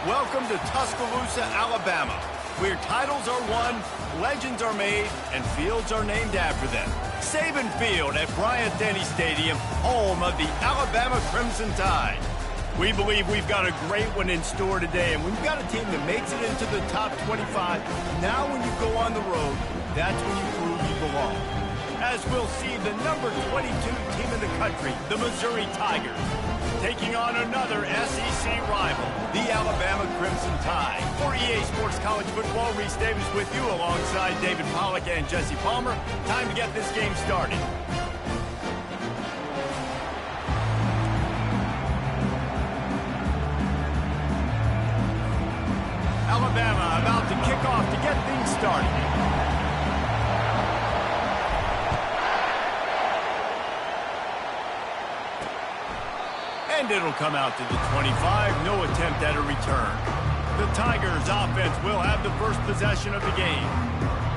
Welcome to Tuscaloosa, Alabama, where titles are won, legends are made, and fields are named after them. Saban Field at Bryant-Denny Stadium, home of the Alabama Crimson Tide. We believe we've got a great one in store today, and when you've got a team that makes it into the top 25, now when you go on the road, that's when you prove you belong. As we'll see the number 22 team in the country, the Missouri Tigers, taking on another SEC rival, the Alabama Crimson Tide. For EA Sports College Football, Reese Davis with you alongside David Pollack and Jesse Palmer. Time to get this game started. Alabama about to kick off to get things started. And it'll come out to the 25, no attempt at a return. The Tigers offense will have the first possession of the game.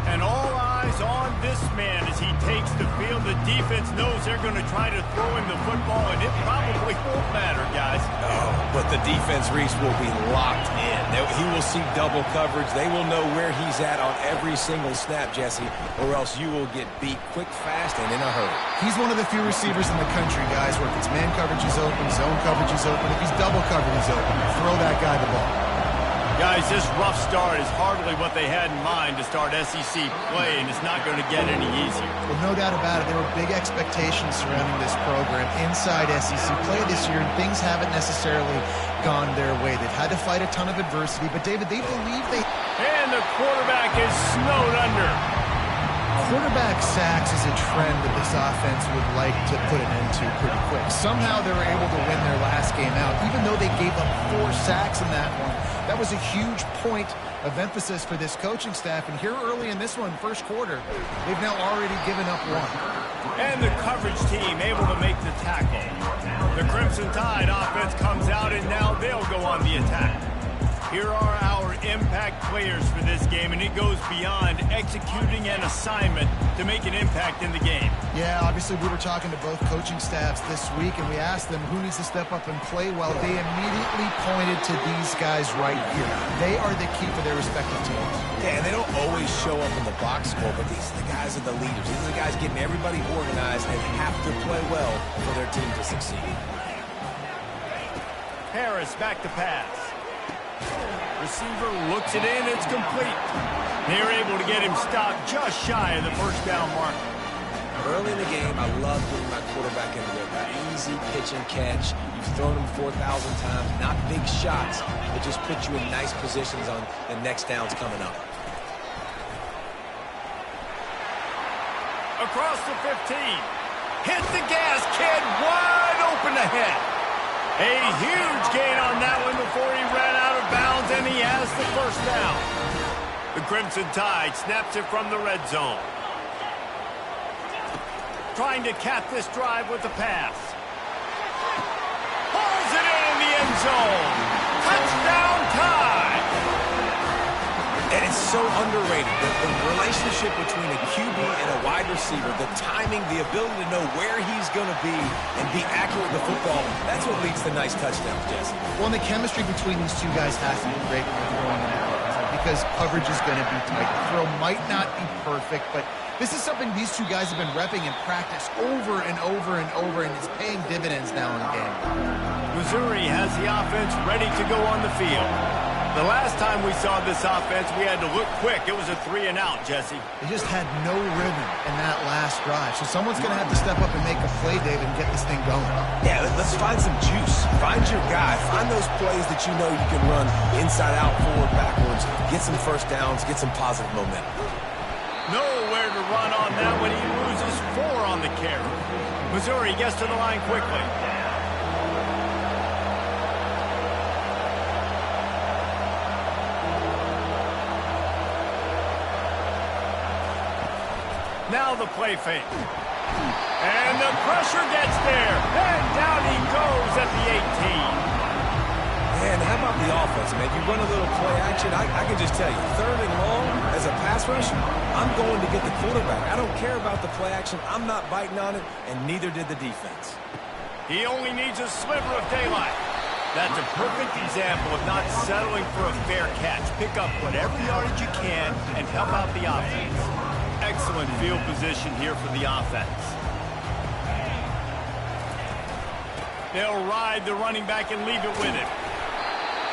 And all eyes on this man as he takes the field. The defense knows they're going to try to throw him the football, and it probably won't matter, guys. Oh, but the defense, Reese, will be locked in. He will see double coverage. They will know where he's at on every single snap, Jesse, or else you will get beat quick, fast, and in a hurry. He's one of the few receivers in the country, guys, where if it's man coverage is open, zone coverage is open. If he's double covered, he's open. Throw that guy the ball. Guys, this rough start is hardly what they had in mind to start SEC play, and it's not going to get any easier. Well, no doubt about it. There were big expectations surrounding this program inside SEC play this year, and things haven't necessarily gone their way. They've had to fight a ton of adversity, but, David, they believe they... And the quarterback is snowed under. Quarterback sacks is a trend that this offense would like to put an end to pretty quick. Somehow they were able to win their last game out, even though they gave up 4 sacks in that one. That was a huge point of emphasis for this coaching staff. And here early in this one, first quarter, they've now already given up 1. And the coverage team able to make the tackle. The Crimson Tide offense comes out, and now they'll go on the attack. Here are our impact players for this game, and it goes beyond executing an assignment to make an impact in the game. Yeah, obviously we were talking to both coaching staffs this week, and we asked them who needs to step up and play well. They immediately pointed to these guys right here. They are the key for their respective teams. Yeah, and they don't always show up in the box score, but these are the guys that are the leaders. These are the guys getting everybody organized and have to play well for their team to succeed. Harris back to pass. Receiver looks it in, it's complete. They're able to get him stopped just shy of the first down mark. Early in the game, I love getting my quarterback into there. Easy pitch and catch. You've thrown him 4,000 times. Not big shots, but just put you in nice positions on the next downs coming up. Across the 15. Hit the gas, kid. Wide open ahead. A huge gain on that one before he ran out of bounds, and he has the first down. The Crimson Tide snaps it from the red zone. Trying to cap this drive with the pass. Pulls it in the end zone. Touchdown Tide! And it's so underrated. The relationship between a QB and a wide receiver, the timing, the ability to know where he's going to be and be accurate with the football, that's what leads to nice touchdowns, Jesse. Well, and the chemistry between these two guys has to be great when they're throwing an arrow, because coverage is going to be tight. The throw might not be perfect, but this is something these two guys have been repping in practice over and over and over, and it's paying dividends now in the game. Missouri has the offense ready to go on the field. The last time we saw this offense, we had to look quick. It was a 3-and-out, Jesse. They just had no rhythm in that last drive. So someone's going to have to step up and make a play, David, and get this thing going. Yeah, let's find some juice. Find your guy. Find those plays that you know you can run inside out, forward, backwards. Get some first downs. Get some positive momentum. Nowhere to run on that when he loses 4 on the carry. Missouri gets to the line quickly. Now the play fake. And the pressure gets there. And down he goes at the 18. Man, how about the offense, man? You run a little play action. I can just tell you, 3rd and long, as a pass rusher, I'm going to get the quarterback. I don't care about the play action. I'm not biting on it, and neither did the defense. He only needs a sliver of daylight. That's a perfect example of not settling for a fair catch. Pick up whatever yardage you can and help out the offense. Excellent field position here for the offense. They'll ride the running back and leave it with him.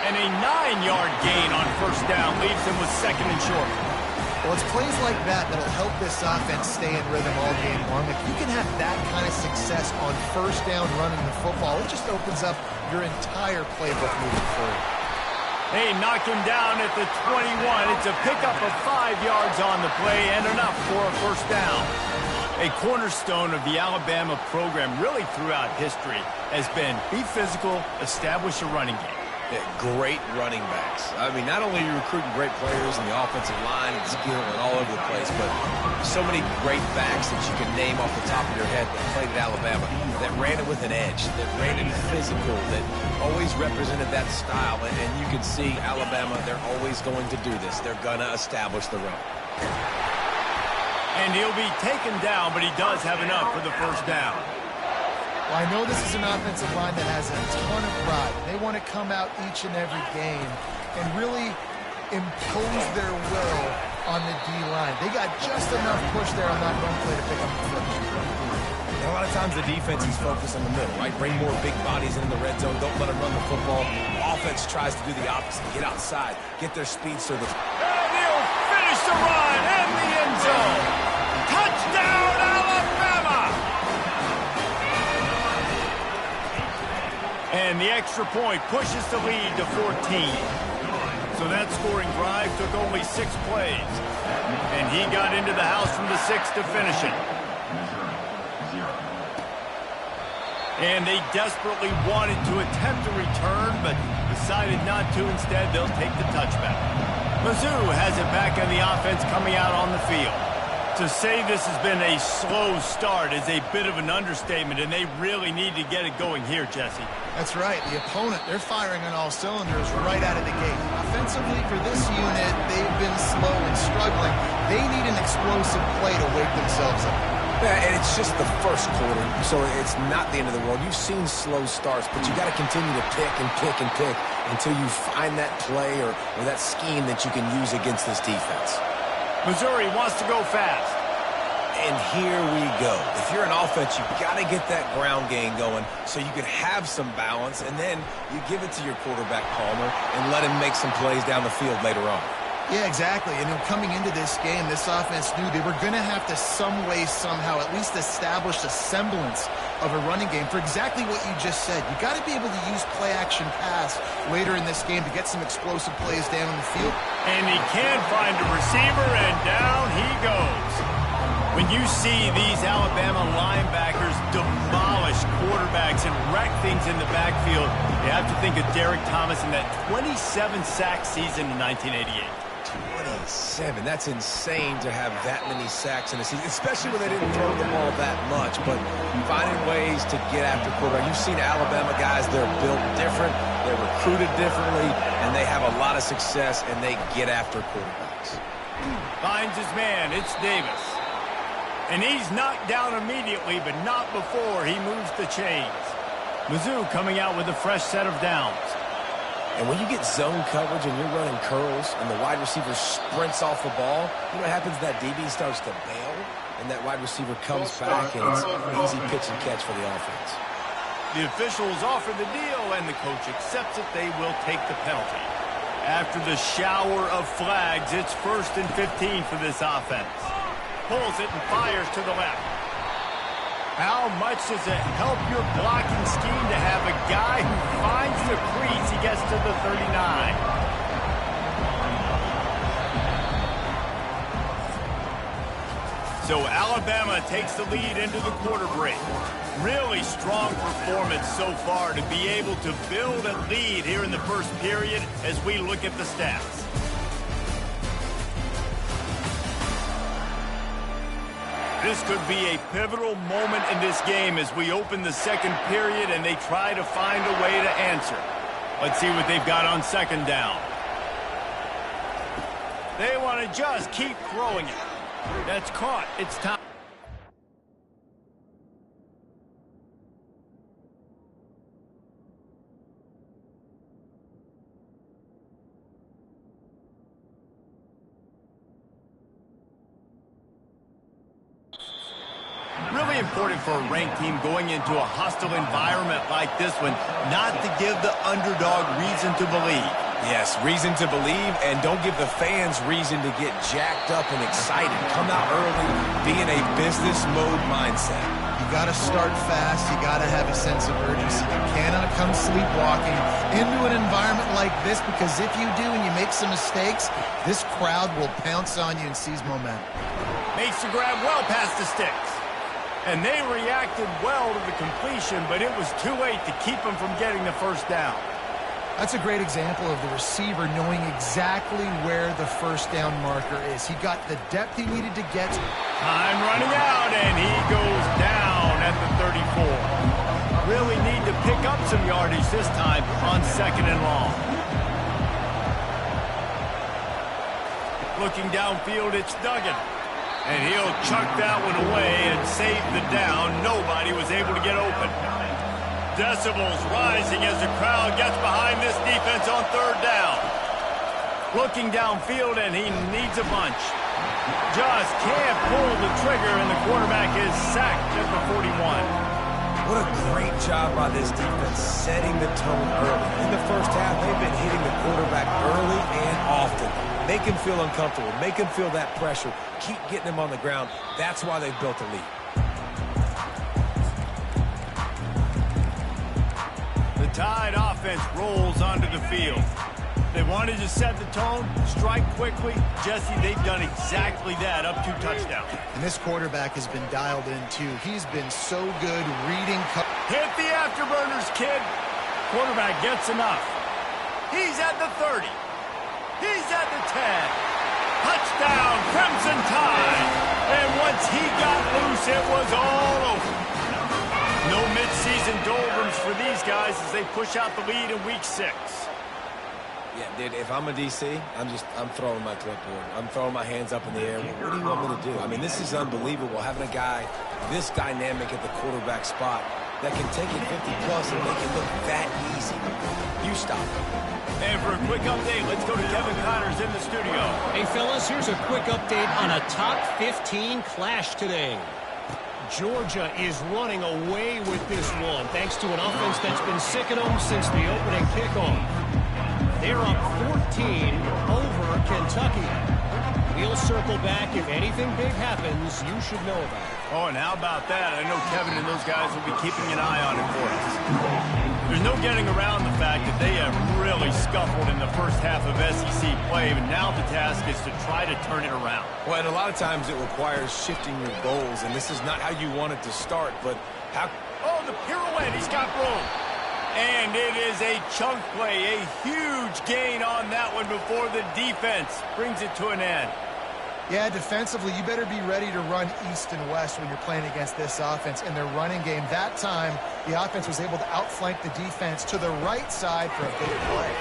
And a 9-yard gain on first down leaves him with second and short. Well, it's plays like that that'll help this offense stay in rhythm all game long. If you can have that kind of success on first down running the football, it just opens up your entire playbook moving forward. They knock him down at the 21. It's a pickup of 5 yards on the play and enough for a first down. A cornerstone of the Alabama program really throughout history has been be physical, establish a running game. Yeah, great running backs. I mean, not only are you recruiting great players in the offensive line and skill and all over the place, but so many great backs that you can name off the top of your head that played at Alabama, that ran it with an edge, that ran it physical, that always represented that style. And you can see Alabama, they're always going to do this. They're going to establish the run. And he'll be taken down, but he does have enough for the first down. Well, I know this is an offensive line that has a ton of pride. They want to come out each and every game and really impose their will on the D-line. They got just enough push there on that run play to pick up the first. And a lot of times the defense is focused on the middle, right? Bring more big bodies into the red zone. Don't let them run the football. Offense tries to do the opposite. Get outside. Get their speedster. And he'll finish the run in the end zone. Touchdown, Alabama! And the extra point pushes the lead to 14. So that scoring drive took only 6 plays. And he got into the house from the 6 to finish it. And they desperately wanted to attempt a return, but decided not to. Instead, they'll take the touchback. Mizz has it back on the offense coming out on the field. To say this has been a slow start is a bit of an understatement, and they really need to get it going here, Jesse. That's right. The opponent, they're firing on all cylinders right out of the gate. Offensively, for this unit, they've been slow and struggling. They need an explosive play to wake themselves up. Yeah, and it's just the first quarter, so it's not the end of the world. You've seen slow starts, but you got to continue to pick and pick and pick until you find that play or that scheme that you can use against this defense. Missouri wants to go fast. And here we go. If you're an offense, you've got to get that ground game going so you can have some balance, and then you give it to your quarterback, Palmer, and let him make some plays down the field later on. Yeah, exactly. And coming into this game, this offense knew they were going to have to some way, somehow, at least establish a semblance of a running game for exactly what you just said. You got to be able to use play-action pass later in this game to get some explosive plays down in the field. And he can find a receiver, and down he goes. When you see these Alabama linebackers demolish quarterbacks and wreck things in the backfield, you have to think of Derek Thomas in that 27-sack season in 1988. 27. That's insane to have that many sacks in a season, especially when they didn't throw the ball that much. But finding ways to get after quarterback. You've seen Alabama guys, they're built different, they're recruited differently, and they have a lot of success, and they get after quarterbacks. Finds his man. It's Davis. And he's knocked down immediately, but not before he moves the chains. Mizz coming out with a fresh set of downs. And when you get zone coverage and you're running curls and the wide receiver sprints off the ball, you know what happens? That DB starts to bail, and that wide receiver comes back, and it's an easy pitch and catch for the offense. The officials offer the deal, and the coach accepts it. They will take the penalty. After the shower of flags, it's 1st and 15 for this offense. Pulls it and fires to the left. How much does it help your blocking scheme to have a guy who finds the crease? He gets to the 39. So Alabama takes the lead into the quarter break. Really strong performance so far to be able to build a lead here in the first period as we look at the stats. This could be a pivotal moment in this game as we open the second period and they try to find a way to answer. Let's see what they've got on second down. They want to just keep throwing it. That's caught. It's time. important for a ranked team going into a hostile environment like this one not to give the underdog reason to believe. Yes, reason to believe, and don't give the fans reason to get jacked up and excited. Come out early, be in a business mode mindset. You got to start fast. You got to have a sense of urgency. You cannot come sleepwalking into an environment like this, because if you do and you make some mistakes, this crowd will pounce on you and seize momentum. Makes the grab well past the sticks. And they reacted well to the completion, but it was too late to keep them from getting the first down. That's a great example of the receiver knowing exactly where the first down marker is. He got the depth he needed to get. Time running out, and he goes down at the 34. Really need to pick up some yardage this time on 2nd and long. Looking downfield, it's Duggan. And he'll chuck that one away and save the down. Nobody was able to get open. Decibels rising as the crowd gets behind this defense on 3rd down. Looking downfield, and he needs a bunch. Just can't pull the trigger, and the quarterback is sacked at the 41. What a great job by this defense, setting the tone early. In the first half, they've been hitting the quarterback early and often. Make him feel uncomfortable. Make him feel that pressure. Keep getting him on the ground. That's why they've built a lead. The Tide offense rolls onto the field. They wanted to set the tone, strike quickly. Jesse, they've done exactly that, up 2 touchdowns. And this quarterback has been dialed in, too. He's been so good reading. Hit the afterburners, kid. Quarterback gets enough. He's at the 30. He's at the 10. Touchdown, Crimson Tide. And once he got loose, it was all over. No mid-season doldrums for these guys as they push out the lead in Week 6. Yeah, dude, if I'm a DC, I'm throwing my clipboard. I'm throwing my hands up in the air. What do you want me to do? I mean, this is unbelievable, having a guy this dynamic at the quarterback spot that can take it 50-plus and make it look that easy. You stop it. And for a quick update, let's go to Kevin Connors in the studio. Hey, fellas, here's a quick update on a top 15 clash today. Georgia is running away with this one, thanks to an offense that's been sicking them since the opening kickoff. They're up 14 over Kentucky. We'll circle back. If anything big happens, you should know about it. Oh, and how about that? I know Kevin and those guys will be keeping an eye on it for us. There's no getting around the fact that they have really scuffled in the first half of SEC play, but now the task is to try to turn it around. Well, and a lot of times it requires shifting your goals, and this is not how you want it to start, but how... Oh, the pirouette, he's got room. And it is a chunk play, a huge gain on that one before the defense brings it to an end. Yeah, defensively, you better be ready to run east and west when you're playing against this offense. In their running game, that time, the offense was able to outflank the defense to the right side for a big play.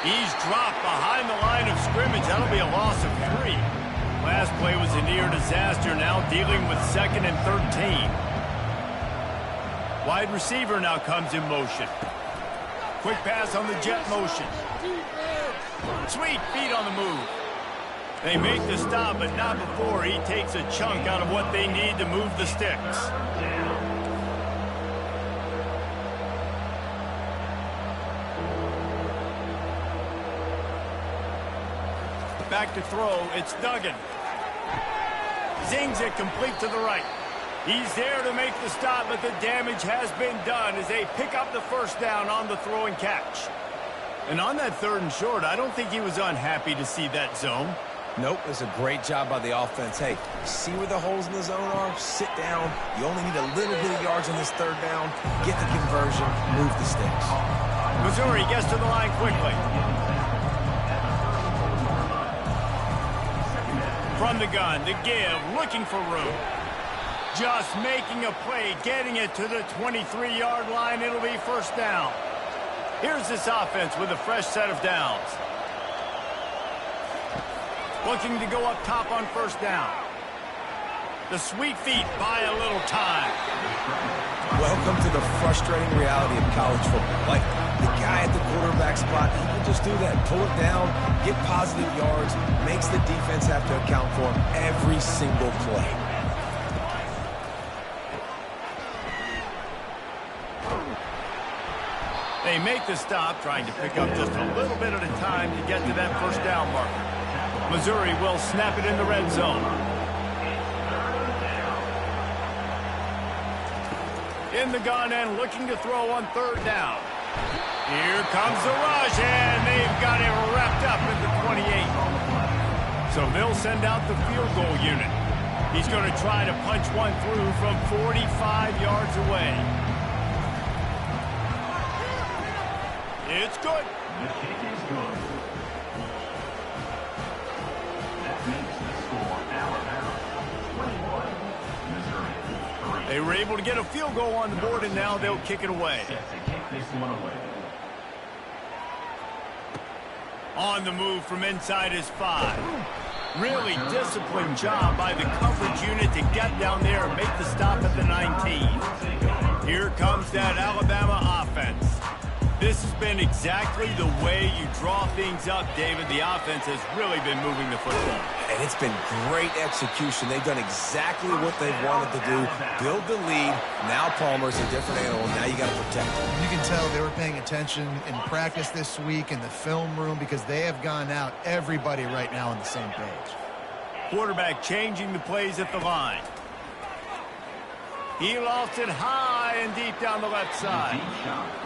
He's dropped behind the line of scrimmage. That'll be a loss of 3. Last play was a near disaster, now dealing with 2nd and 13. Wide receiver now comes in motion. Quick pass on the jet motion. Sweet feet on the move. They make the stop, but not before he takes a chunk out of what they need to move the sticks. Back to throw, it's Duggan. Zings it complete to the right. He's there to make the stop, but the damage has been done as they pick up the first down on the throw and catch. And on that 3rd and short, I don't think he was unhappy to see that zone. Nope, it's a great job by the offense. Hey, see where the holes in the zone are? Sit down. You only need a little bit of yards on this 3rd down. Get the conversion, move the sticks. Missouri gets to the line quickly. From the gun, the give, looking for room. Just making a play, getting it to the 23-yard line. It'll be first down. Here's this offense with a fresh set of downs. Looking to go up top on first down. The sweet feet buy a little time. Welcome to the frustrating reality of college football. Like, the guy at the quarterback spot, he can just do that. Pull it down, get positive yards, makes the defense have to account for him every single play. They make the stop, trying to pick up just a little bit at a time to get to that first down marker. Missouri will snap it in the red zone. In the gun and looking to throw on third down. Here comes the rush, and they've got it wrapped up at the 28. So they'll send out the field goal unit. He's going to try to punch one through from 45 yards away. It's good. The kick is good. That makes the score Alabama 21, Missouri 3. They were able to get a field goal on the board, and now they'll kick it away. Set to kick this one away. On the move from inside his 5. Really disciplined job by the coverage unit to get down there and make the stop at the 19. Here comes that Alabama offense. This has been exactly the way you draw things up, David. The offense has really been moving the football. And it's been great execution. They've done exactly what they've wanted to do. Build the lead. Now Palmer's a different animal. Now you got to protect him. You can tell they were paying attention in practice this week in the film room because they have gone out, everybody right now on the same page. Quarterback changing the plays at the line. He lost it high and deep down the left side.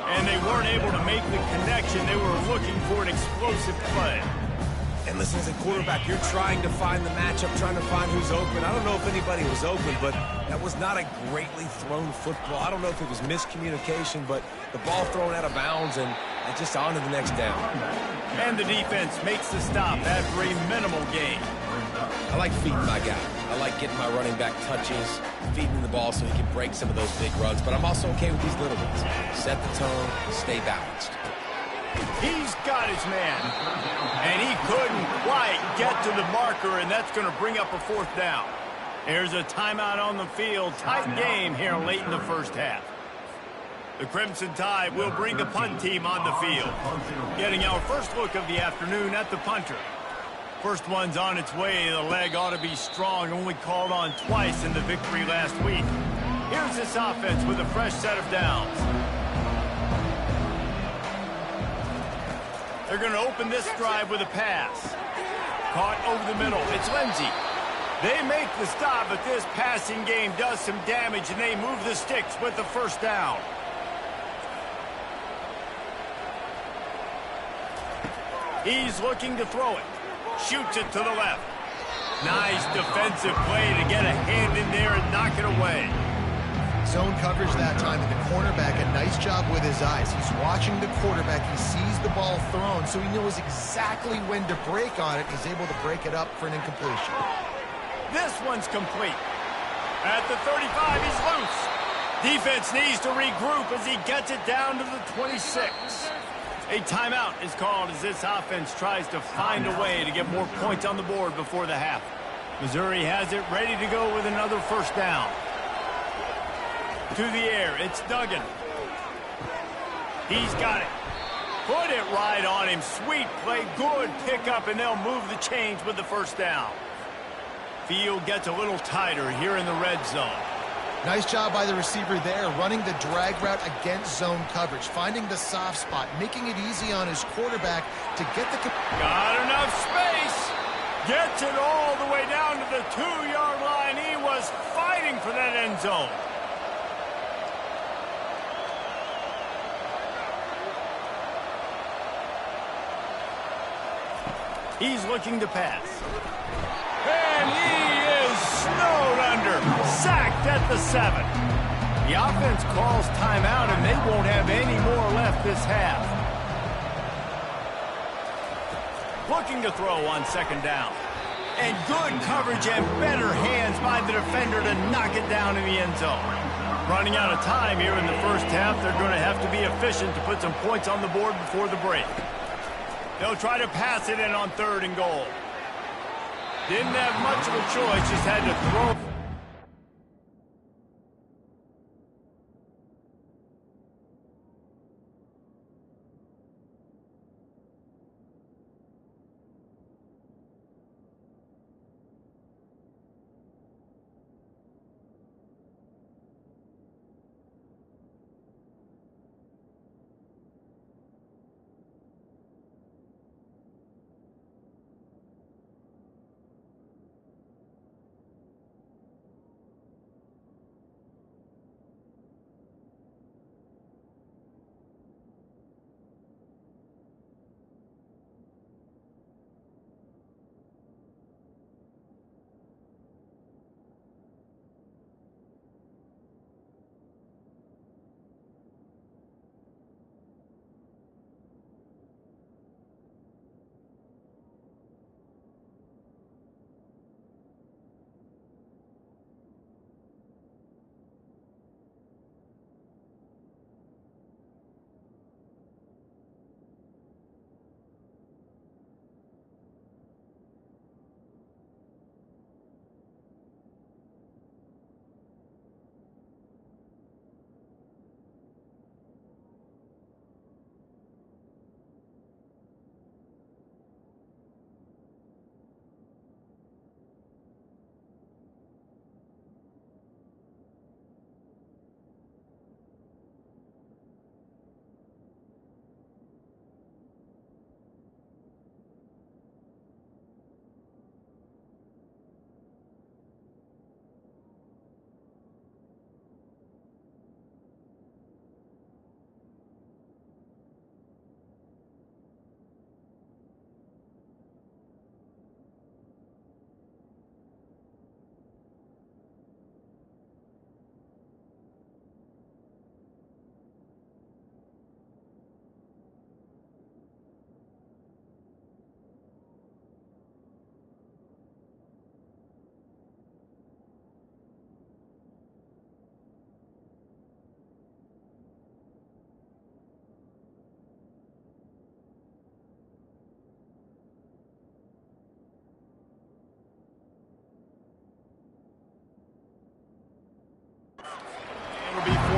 And they weren't able to make the connection. They were looking for an explosive play. And listen, as a quarterback, you're trying to find the matchup, trying to find who's open. I don't know if anybody was open, but that was not a greatly thrown football. I don't know if it was miscommunication, but the ball thrown out of bounds and just on to the next down. And the defense makes the stop after a minimal gain. I like feeding my guy. I like getting my running back touches, feeding the ball so he can break some of those big runs, but I'm also okay with these little ones. Set the tone, stay balanced. He's got his man. And he couldn't quite get to the marker, and that's going to bring up a fourth down. There's a timeout on the field. Tight game here late in the first half. The Crimson Tide will bring the punt team on the field. Getting our first look of the afternoon at the punter. First one's on its way. The leg ought to be strong. Only called on twice in the victory last week. Here's this offense with a fresh set of downs. They're going to open this drive with a pass. Caught over the middle. It's Lindsey. They make the stop, but this passing game does some damage, and they move the sticks with the first down. He's looking to throw it. Shoots it to the left. Nice defensive play to get a hand in there and knock it away. Zone coverage that time, and the cornerback, a nice job with his eyes. He's watching the quarterback. He sees the ball thrown, so he knows exactly when to break on it. He's able to break it up for an incompletion. This one's complete. At the 35, he's loose. Defense needs to regroup as he gets it down to the 26. A timeout is called as this offense tries to find a way to get more points on the board before the half. Missouri has it ready to go with another first down. To the air, it's Duggan. He's got it. Put it right on him. Sweet play, good pickup, and they'll move the chains with the first down. Field gets a little tighter here in the red zone. Nice job by the receiver there, running the drag route against zone coverage, finding the soft spot, making it easy on his quarterback to get the... Got enough space. Gets it all the way down to the 2-yard line. He was fighting for that end zone. He's looking to pass. And he is snowed under. Sacked at the 7. The offense calls timeout, and they won't have any more left this half. Looking to throw on second down. And good coverage and better hands by the defender to knock it down in the end zone. Running out of time here in the first half. They're going to have to be efficient to put some points on the board before the break. They'll try to pass it in on 3rd and goal. Didn't have much of a choice, just had to throw.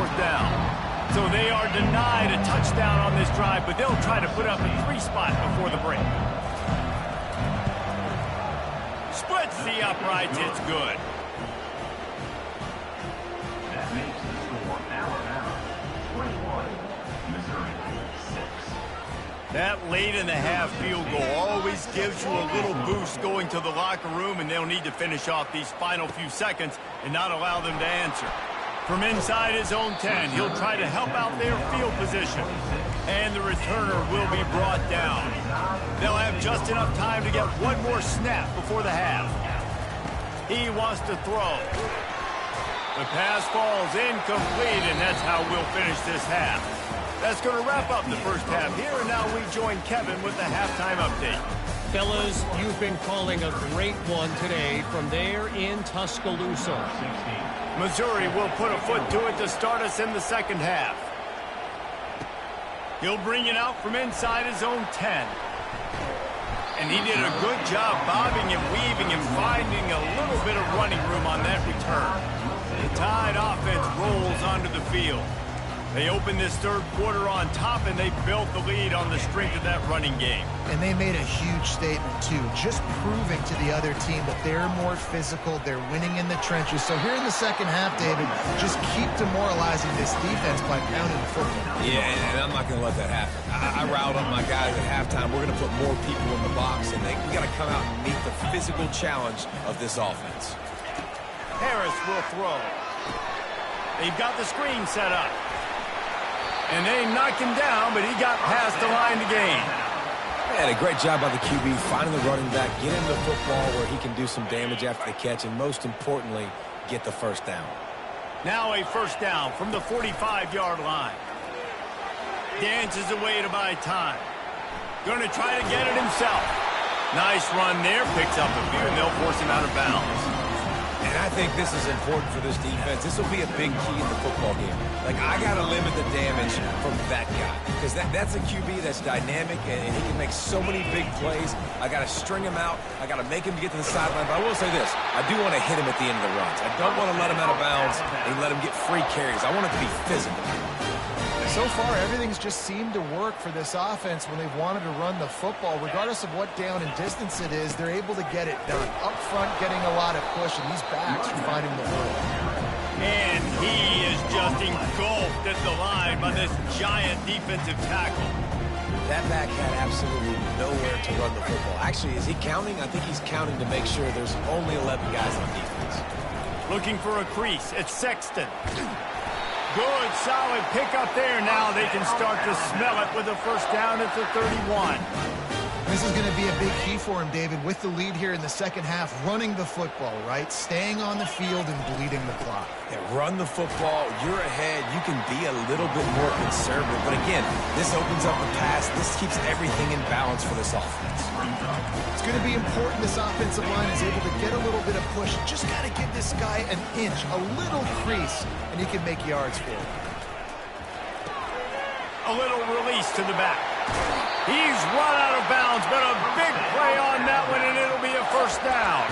4th down. So they are denied a touchdown on this drive, but they'll try to put up a 3 spot before the break. Splits the uprights. It's good. That makes the score Alabama 21, Missouri 6. That late in the half field goal always gives you a little boost going to the locker room, and they'll need to finish off these final few seconds and not allow them to answer. From inside his own 10, he'll try to help out their field position. And the returner will be brought down. They'll have just enough time to get one more snap before the half. He wants to throw. The pass falls incomplete, and that's how we'll finish this half. That's going to wrap up the first half here, and now we join Kevin with the halftime update. Fellas, you've been calling a great one today from there in Tuscaloosa. Missouri will put a foot to it to start us in the second half. He'll bring it out from inside his own 10. And he did a good job bobbing and weaving and finding a little bit of running room on that return. The Tide offense rolls onto the field. They opened this third quarter on top, and they built the lead on the strength of that running game. And they made a huge statement, too, just proving to the other team that they're more physical, they're winning in the trenches. So here in the second half, David, just keep demoralizing this defense by pounding the football. Yeah, and I'm not going to let that happen. I riled up my guys at halftime. We're going to put more people in the box, and we got to come out and meet the physical challenge of this offense. Harris will throw. They've got the screen set up. And they knocked him down, but he got past the line to gain. Man, a great job by the QB, finding the running back, get him the football where he can do some damage after the catch, and most importantly, get the first down. Now a first down from the 45-yard line. Dances away to buy time. Going to try to get it himself. Nice run there, picks up a few, and they'll force him out of bounds. And I think this is important for this defense. This will be a big key in the football game. Like, I got to limit the damage from that guy. Because that's a QB that's dynamic, and he can make so many big plays. I got to string him out. I got to make him get to the sideline. But I will say this. I do want to hit him at the end of the runs. I don't want to let him out of bounds and let him get free carries. I want it to be physical. So far, everything's just seemed to work for this offense when they've wanted to run the football. Regardless of what down and distance it is, they're able to get it done. Up front, getting a lot of push, and these backs are finding the hole. And he is just engulfed at the line by this giant defensive tackle. That back had absolutely nowhere to run the football. Actually, is he counting? I think he's counting to make sure there's only 11 guys on defense. Looking for a crease. It's Sexton. Good, solid pickup there. Now they can start to smell it with a first down at the 31. This is going to be a big key for him, David, with the lead here in the second half, running the football, right? Staying on the field and bleeding the clock. Yeah, run the football. You're ahead. You can be a little bit more conservative. But again, this opens up the pass. This keeps everything in balance for this offense. It's going to be important this offensive line is able to get a little bit of push. Just got to give this guy an inch, a little crease, and he can make yards for it. A little release to the back. He's run out of bounds, but a big play on that one, and it'll be a first down.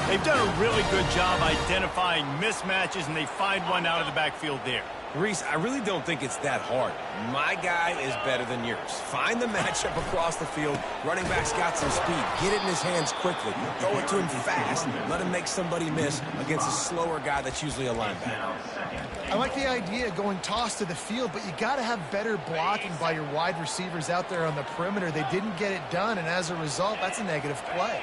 They've done a really good job identifying mismatches, and they find one out of the backfield there. Reese, I really don't think it's that hard. My guy is better than yours. Find the matchup across the field. Running back's got some speed. Get it in his hands quickly. Throw it to him fast. Let him make somebody miss against a slower guy that's usually a linebacker. I like the idea of going toss to the field, but you got to have better blocking by your wide receivers out there on the perimeter. They didn't get it done, and as a result, that's a negative play.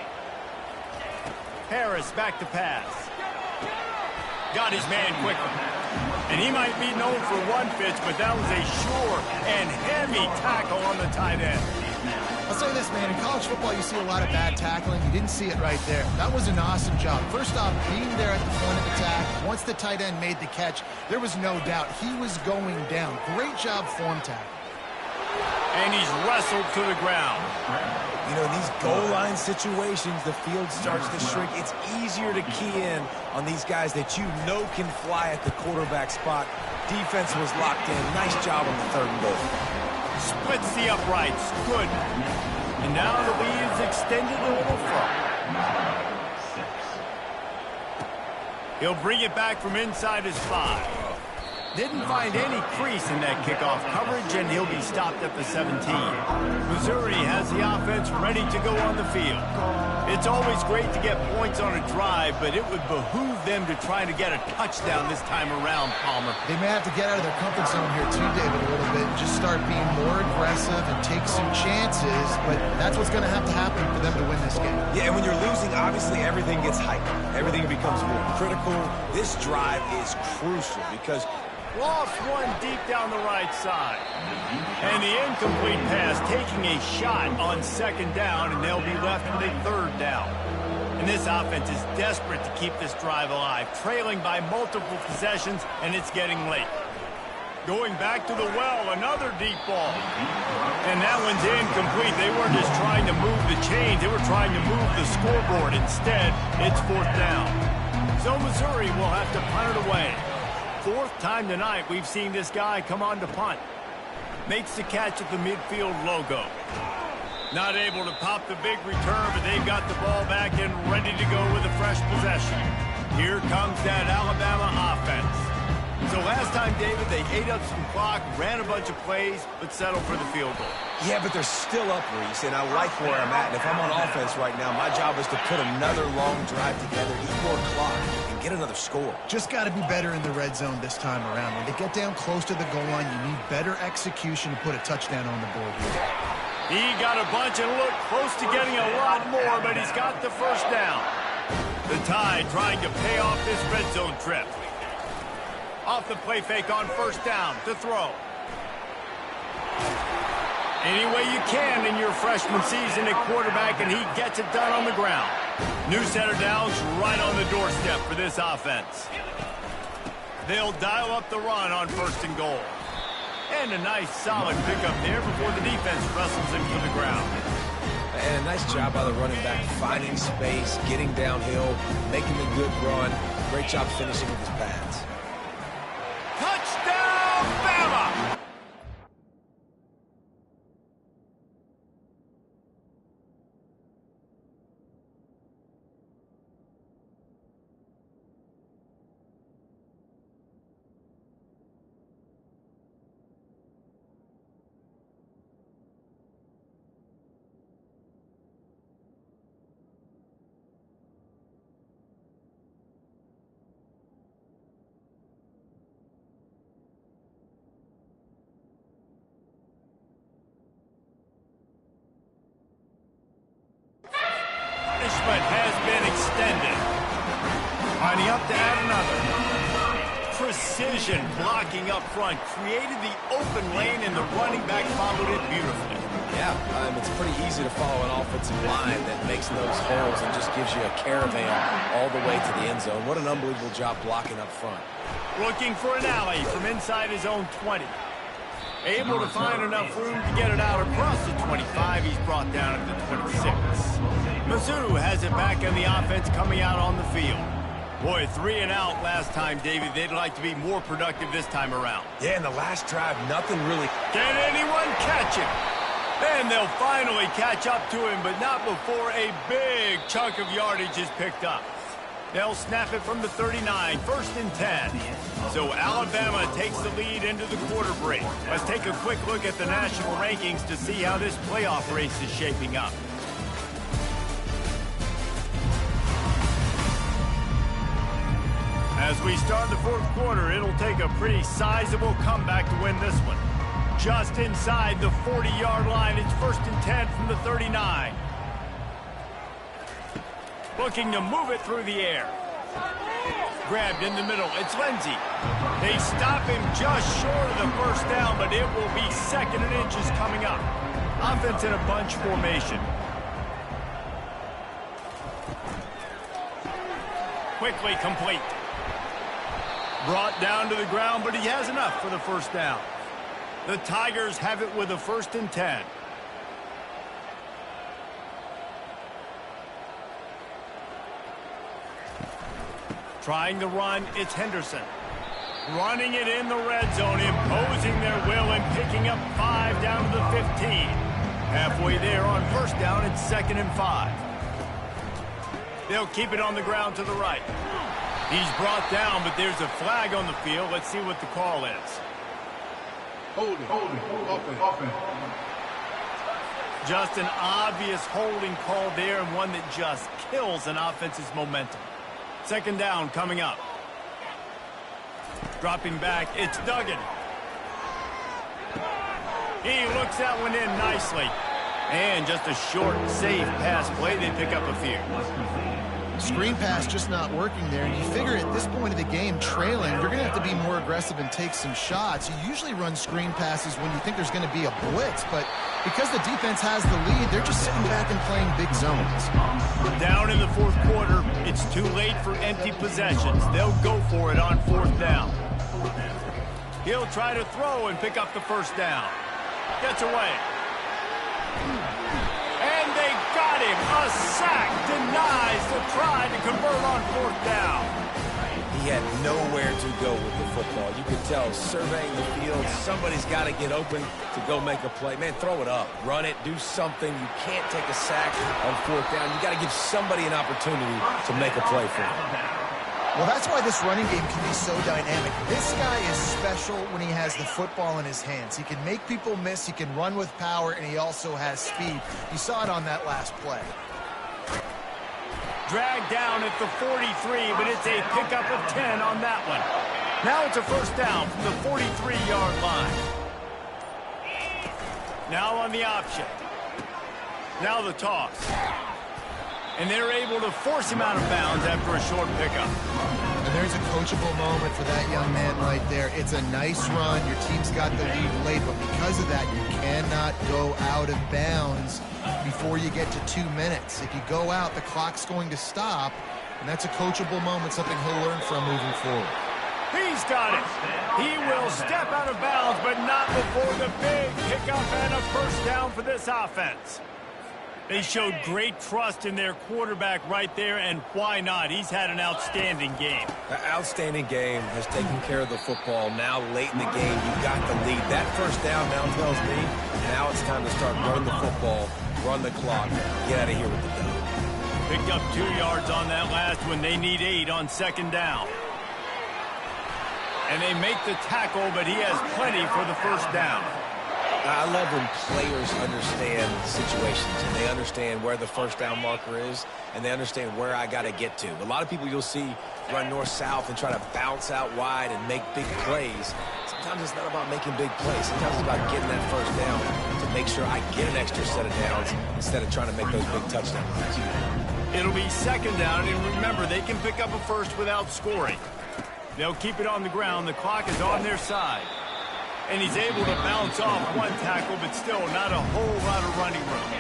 Harris back to pass. Got his man quickly. And he might be known for one pitch, but that was a sure and heavy tackle on the tight end. I'll say this, man. In college football, you see a lot of bad tackling. You didn't see it right there. That was an awesome job. First off, being there at the point of attack. Once the tight end made the catch, there was no doubt he was going down. Great job form tackle. And he's wrestled to the ground. You know, in these goal line situations, the field starts to shrink. It's easier to key in on these guys that you know can fly at the quarterback spot. Defense was locked in. Nice job on the 3rd and goal. Splits the uprights. Good. And now the lead is extended a little further. He'll bring it back from inside his 5. Didn't find any crease in that kickoff coverage, and he'll be stopped at the 17. Missouri has the offense ready to go on the field. It's always great to get points on a drive, but it would behoove them to try to get a touchdown this time around, Palmer. They may have to get out of their comfort zone here too, David, a little bit, and just start being more aggressive and take some chances, but that's what's going to happen for them to win this game. Yeah, and when you're losing, obviously everything gets heightened. Everything becomes more critical. This drive is crucial because lost one deep down the right side. And the incomplete pass taking a shot on second down, and they'll be left with a third down. And this offense is desperate to keep this drive alive, trailing by multiple possessions, and it's getting late. Going back to the well, another deep ball. And that one's incomplete. They weren't just trying to move the chains, they were trying to move the scoreboard. Instead, it's fourth down. So Missouri will have to punt it away. Fourth time tonight we've seen this guy come on to punt. Makes the catch at the midfield logo. Not able to pop the big return, but they've got the ball back and ready to go with a fresh possession. Here comes that Alabama offense. So last time, David, they ate up some clock, ran a bunch of plays, but settled for the field goal. Yeah, but they're still up, Reese, and I like where I'm at. And if I'm on offense right now, my job is to put another long drive together, eat more clock, and get another score. Just got to be better in the red zone this time around. When they get down close to the goal line, you need better execution to put a touchdown on the board here. He got a bunch and looked close to getting a lot more, but he's got the first down. The Tide trying to pay off this red zone trip. Off the play fake on first down to throw. Any way you can in your freshman season at quarterback, and he gets it done on the ground. New set of downs right on the doorstep for this offense. They'll dial up the run on first and goal. And a nice solid pickup there before the defense wrestles him to the ground. And a nice job by the running back, finding space, getting downhill, making a good run. Great job finishing with his pads. Touchdown, Bama! Has been extended. Lining up to add another. Precision blocking up front created the open lane, and the running back followed it beautifully. Yeah, it's pretty easy to follow an offensive line that makes those holes and just gives you a caravan all the way to the end zone. What an unbelievable job blocking up front. Looking for an alley from inside his own 20. Able to find enough room to get it out across the 25. He's brought down at the 26. Mizzou has it back on the offense coming out on the field. Boy, 3 and out last time, David. They'd like to be more productive this time around. Yeah, in the last drive, nothing really. Can anyone catch him? And they'll finally catch up to him, but not before a big chunk of yardage is picked up. They'll snap it from the 39, first and 10. So Alabama takes the lead into the quarter break. Let's take a quick look at the national rankings to see how this playoff race is shaping up. As we start the fourth quarter, it'll take a pretty sizable comeback to win this one. Just inside the 40-yard line, it's first and 10 from the 39. Looking to move it through the air. Grabbed in the middle, it's Lindsey. They stop him just short of the first down, but it will be second and inches coming up. Offense in a bunch formation. Quickly complete. Brought down to the ground, but he has enough for the first down. The Tigers have it with a first and 10. Trying to run, it's Henderson. Running it in the red zone, imposing their will and picking up 5 down to the 15. Halfway there on first down, it's second and 5. They'll keep it on the ground to the right. He's brought down, but there's a flag on the field. Let's see what the call is. Holding, open. Just an obvious holding call there, and one that just kills an offense's momentum. Second down coming up. Dropping back, it's Duggan. He looks that one in nicely. And just a short, safe pass play. They pick up a few. Screen pass just not working there, and you figure at this point of the game, trailing, you're going to have to be more aggressive and take some shots. You usually run screen passes when you think there's going to be a blitz, but because the defense has the lead, they're just sitting back and playing big zones. Down in the fourth quarter, it's too late for empty possessions. They'll go for it on fourth down. He'll try to throw and pick up the first down. Gets away. And they got him. A sack denies the try to convert on fourth down. He had nowhere to go with the football. You could tell, surveying the field, somebody's got to get open to go make a play. Man, throw it up. Run it. Do something. You can't take a sack on fourth down. You got to give somebody an opportunity to make a play for him. Well, that's why this running game can be so dynamic. This guy is special when he has the football in his hands. He can make people miss, he can run with power, and he also has speed. You saw it on that last play. Dragged down at the 43, but it's a pickup of 10 on that one. Now it's a first down from the 43-yard line. Now on the option. Now the toss. And they're able to force him out of bounds after a short pickup. And there's a coachable moment for that young man right there. It's a nice run. Your team's got the lead late, but because of that, you cannot go out of bounds before you get to 2 minutes. If you go out, the clock's going to stop, and that's a coachable moment, something he'll learn from moving forward. He's got it. He will step out of bounds, but not before the big pickup and a first down for this offense. They showed great trust in their quarterback right there, and why not? He's had an outstanding game. An outstanding game, has taken care of the football. Now, late in the game, you got the lead. That first down now tells me now it's time to start running the football, run the clock, get out of here with the dub. Picked up 2 yards on that last one. They need 8 on second down. And they make the tackle, but he has plenty for the first down. I love when players understand situations and they understand where the first down marker is and they understand where I got to get to. A lot of people you'll see run north-south and try to bounce out wide and make big plays. Sometimes it's not about making big plays. Sometimes it's about getting that first down to make sure I get an extra set of downs instead of trying to make those big touchdown runs. It'll be second down, and remember, they can pick up a first without scoring. They'll keep it on the ground. The clock is on their side. And he's able to bounce off one tackle, but still not a whole lot of running room.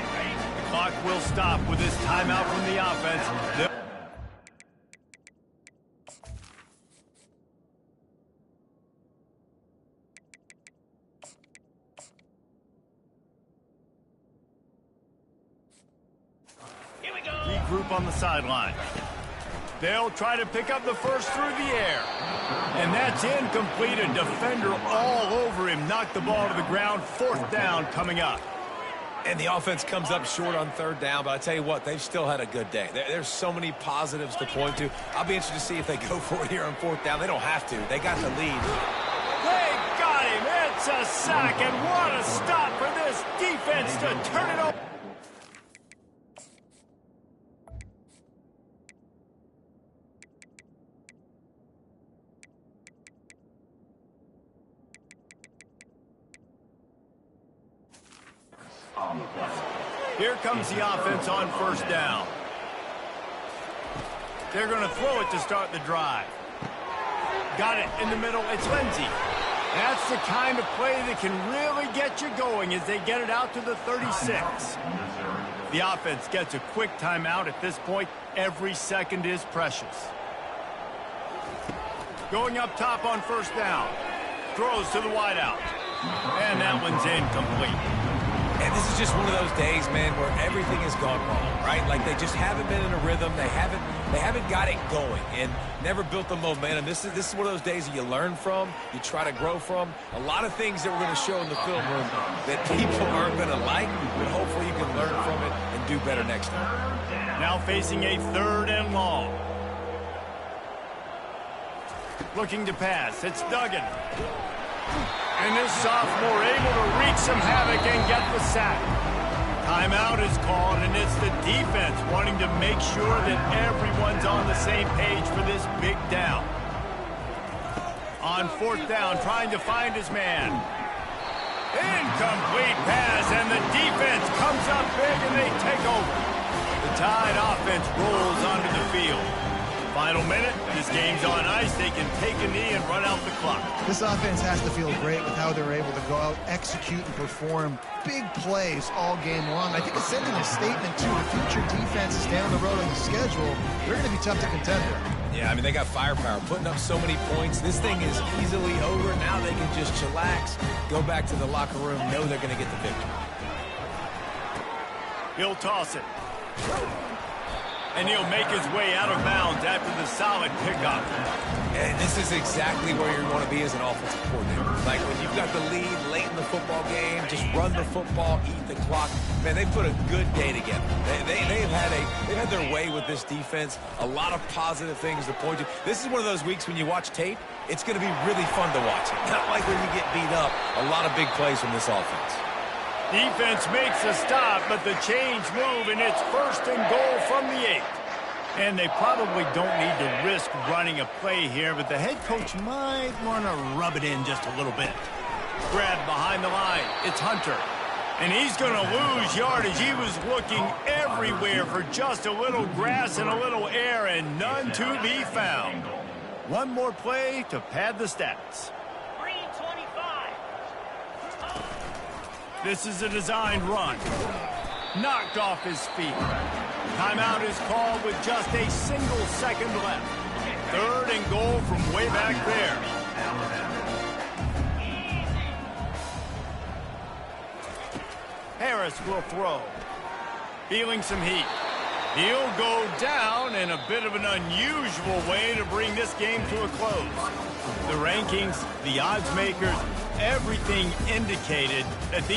The clock will stop with this timeout from the offense. Regroup on the sideline. They'll try to pick up the first through the air. And that's incomplete. A defender all over him. Knocked the ball to the ground. Fourth down coming up. And the offense comes up short on third down, but I tell you what, they've still had a good day. There's so many positives to point to. I'll be interested to see if they go for it here on fourth down. They don't have to. They got the lead. They got him. It's a sack, and what a stop for this defense to turn it over. Here comes the offense on first down. They're going to throw it to start the drive. Got it in the middle. It's Lindsey. That's the kind of play that can really get you going as they get it out to the 36. The offense gets a quick timeout at this point. Every second is precious. Going up top on first down. Throws to the wideout. And that one's incomplete. And this is just one of those days, man, where everything has gone wrong, right? Like they just haven't been in a rhythm. They haven't got it going and never built the momentum. This is one of those days that you learn from, you try to grow from. A lot of things that we're going to show in the film room that people aren't going to like, but hopefully you can learn from it and do better next time. Now facing a third and long. Looking to pass. It's Duggan. And this sophomore able to wreak some havoc and get the sack. Timeout is called, and it's the defense wanting to make sure that everyone's on the same page for this big down. On fourth down, trying to find his man. Incomplete pass, and the defense comes up big, and they take over. The Tide offense rolls onto the field. Final minute, this game's on ice. They can take a knee and run out the clock. This offense has to feel great with how they're able to go out, execute, and perform big plays all game long. I think it's sending a statement to the future defenses down the road on the schedule. They're going to be tough to contend there. Yeah, I mean, they got firepower, putting up so many points. This thing is easily over. Now they can just chillax, go back to the locker room, know they're going to get the victory. He'll toss it. And he'll make his way out of bounds after the solid pickup. And this is exactly where you want to be as an offensive coordinator. Like when you've got the lead late in the football game, just run the football, eat the clock. Man, they put a good day together. They've had their way with this defense. A lot of positive things to point to. This is one of those weeks when you watch tape, it's going to be really fun to watch it. Not like when you get beat up. A lot of big plays from this offense. Defense makes a stop, but the chains move, and it's 1st and goal from the 8. And they probably don't need to risk running a play here, but the head coach might want to rub it in just a little bit. Grab behind the line. It's Hunter. And he's going to lose yardage. He was looking everywhere for just a little grass and a little air, and none to be found. One more play to pad the stats. This is a designed run. Knocked off his feet. Timeout is called with just a single second left. 3rd and goal from way back there. Harris will throw. Feeling some heat. He'll go down in a bit of an unusual way to bring this game to a close. The rankings, the odds makers, everything indicated that these